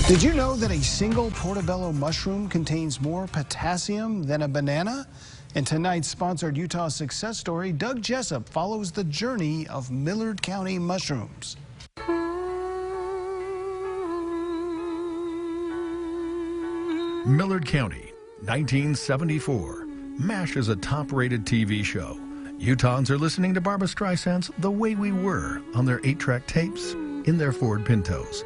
Did you know that a single portobello mushroom contains more potassium than a banana? In tonight's sponsored Utah success story, Doug Jessop follows the journey of Millard County mushrooms. Millard County, 1974. MASH is a top-rated TV show. Utahns are listening to Barbara Streisand's The Way We Were on their 8-track tapes in their Ford Pintos.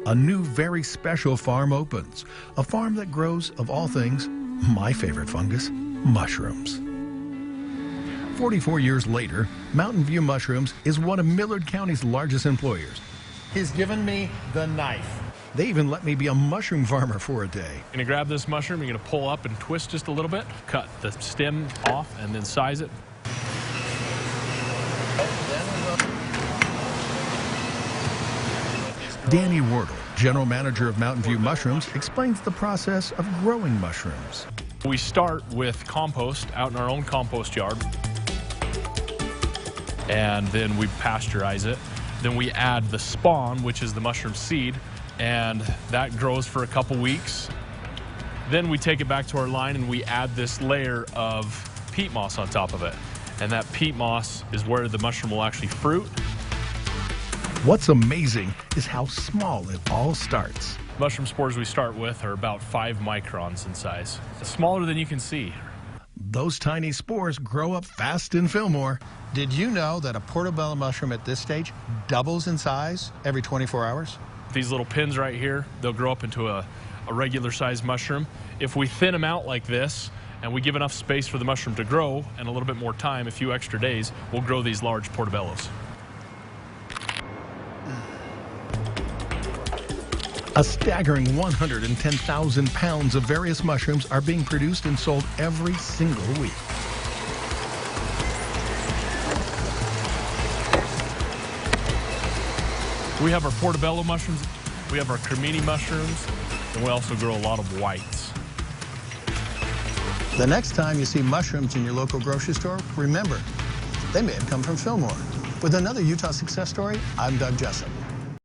A new, very special farm opens. A farm that grows, of all things, my favorite fungus, mushrooms. 44 years later, Mountain View Mushrooms is one of Millard County's largest employers. He's given me the knife. They even let me be a mushroom farmer for a day. You're gonna grab this mushroom, you're gonna pull up and twist just a little bit, cut the stem off, and then size it. Danny Wardle, general manager of Mountain View Mushrooms, explains the process of growing mushrooms. We start with compost out in our own compost yard, and then we pasteurize it. Then we add the spawn, which is the mushroom seed, and that grows for a couple weeks. Then we take it back to our line and we add this layer of peat moss on top of it. And that peat moss is where the mushroom will actually fruit. What's amazing is how small it all starts. Mushroom spores we start with are about 5 microns in size. Smaller than you can see. Those tiny spores grow up fast in Fillmore. Did you know that a portobello mushroom at this stage doubles in size every 24 hours? These little pins right here, they'll grow up into a regular sized mushroom. If we thin them out like this and we give enough space for the mushroom to grow and a little bit more time, a few extra days, we'll grow these large portobellos. A staggering 110,000 pounds of various mushrooms are being produced and sold every single week. We have our portobello mushrooms, we have our cremini mushrooms, and we also grow a lot of whites. The next time you see mushrooms in your local grocery store, remember, they may have come from Fillmore. With another Utah success story, I'm Doug Jessop.